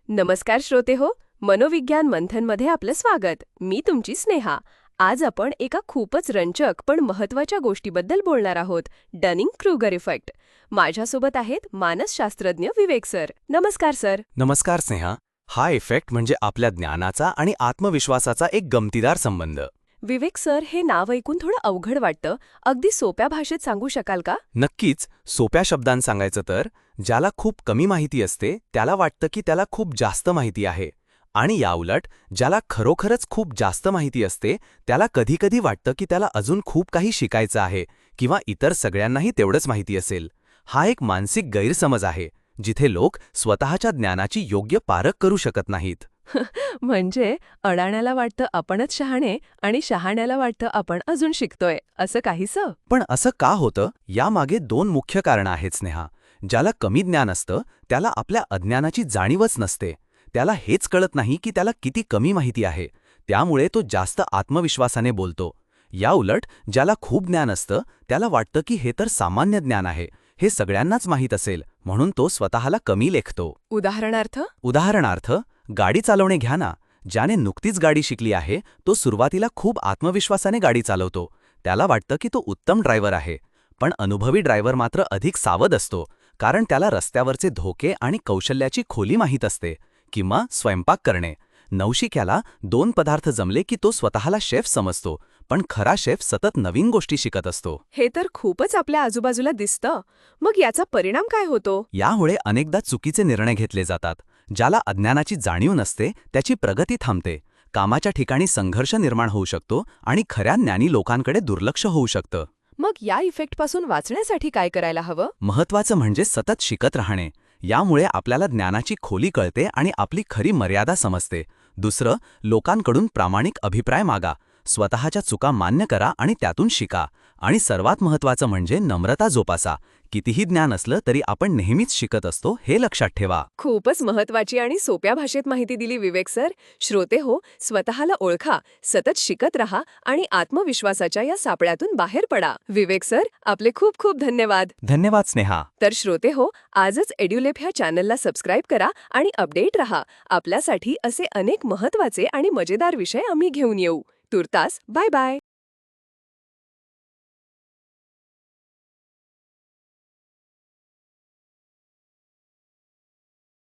नमस्कार श्रोते हो, मनोविज्ञान मंथनमध्ये आपलं स्वागत. मी तुमची स्नेहा. आज आपण एका खूपच रंजक पण महत्त्वाच्या गोष्टीबद्दल बोलणार आहोत, डनिंग क्रूगर इफेक्ट. माझ्यासोबत आहेत मानसशास्त्रज्ञ विवेक सर. नमस्कार सर. नमस्कार स्नेहा. हा इफेक्ट म्हणजे आपल्या ज्ञानाचा आणि आत्मविश्वासाचा एक गमतीदार संबंध. विवेक सर, हे नाव ऐकून थोडं अवघड वाटतं. अगदी सोप्या भाषेत सांगू शकाल का? नक्कीच. सोप्या शब्दांत सांगायचं तर, ज्याला खूप कमी माहिती असते त्याला वाटतं की त्याला खूप जास्त माहिती आहे, आणि याउलट ज्याला खरोखरच खूप जास्त माहिती असते त्याला कधीकधी वाटतं की त्याला अजून खूप काही शिकायचं आहे किंवा इतर सगळ्यांनाही तेवढंच माहिती असेल. हा एक मानसिक गैरसमज आहे, जिथे लोक स्वतःच्या ज्ञानाची योग्य पारख करू शकत नाहीत. म्हणजे अडाण्याला वाटतं आपणच शहाणे आणि शहाण्याला वाटतं आपण अजून शिकतोय, असं काहीसं? पण असं का होतं, यामागे दोन मुख्य कारणं आहेत स्नेहा. ज्याला कमी ज्ञान असतं त्याला आपल्या अज्ञानाची जाणीवच नसते. त्याला हेच कळत नाही की त्याला किती कमी माहिती आहे, त्यामुळे तो जास्त आत्मविश्वासाने बोलतो. याउलट ज्याला खूप ज्ञान असतं त्याला वाटतं की हे तर सामान्य ज्ञान आहे, हे सगळ्यांनाच माहीत असेल, म्हणून तो स्वतःला कमी लेखतो. उदाहरणार्थ? गाडी चालवणे घ्या ना. ज्याने नुकतीच गाडी शिकली आहे तो सुरुवातीला खूप आत्मविश्वासाने गाडी चालवतो. त्याला वाटतं की तो उत्तम ड्रायव्हर आहे. पण अनुभवी ड्रायव्हर मात्र अधिक सावध असतो, कारण त्याला रस्त्यावरचे धोके आणि कौशल्याची खोली माहीत असते. किंवा स्वयंपाक करणे. नवशिक्याला 2 पदार्थ जमले की तो स्वतःला शेफ समजतो, पण खरा शेफ सतत नवीन गोष्टी शिकत असतो. हे तर खूपच आपल्या आजूबाजूला दिसतं. मग याचा परिणाम काय होतो? यामुळे अनेकदा चुकीचे निर्णय घेतले जातात. ज्याला अज्ञानाची जाणीव नसते त्याची प्रगती थांबते. कामाच्या ठिकाणी संघर्ष निर्माण होऊ शकतो आणि खऱ्या ज्ञानी लोकांकडे दुर्लक्ष होऊ शकतं. मग या इफेक्टपासून वाचण्यासाठी काय करायला हवं? महत्त्वाचं म्हणजे सतत शिकत राहणे. यामुळे आपल्याला ज्ञानाची खोली कळते आणि आपली खरी मर्यादा समजते. दुसरं, लोकांकडून प्रामाणिक अभिप्राय मागा. स्वतःच्या चुका मान्य करा आणि त्यातून शिका. आणि सर्वात महत्त्वाचं म्हणजे नम्रता जोपासा. कितीही ज्ञान असलं तरी आपण नेहमीच शिकत असतो, हे लक्षात ठेवा. खूपच महत्वाची आणि सोप्या भाषेत माहिती दिली विवेक सर. श्रोते हो, स्वतःला ओळखा, सतत शिकत रहा आणि आत्मविश्वासाच्या या सापळ्यातून बाहेर पडा. विवेक सर, आपले खूप खूप धन्यवाद. धन्यवाद स्नेहा. तर श्रोते हो, आजच एड्युलेप ह्या चॅनलला सबस्क्राईब करा आणि अपडेट रहा. आपल्यासाठी असे अनेक महत्वाचे आणि मजेदार विषय आम्ही घेऊन येऊ. तुर्तास बाय बाय.